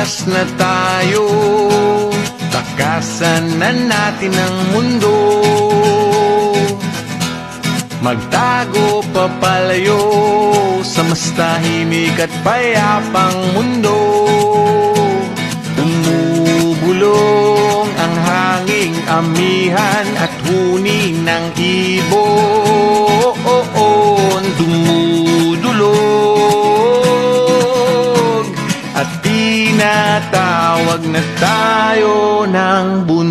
Lalabas na tayo, takasan na natin ang mundo. Magtago papalayo sa mas tahimik at payapang mundo. Bumubulong ang hanging amihan at huni ng ibon. Dumudulog at tinatawag na tayo ng bundok.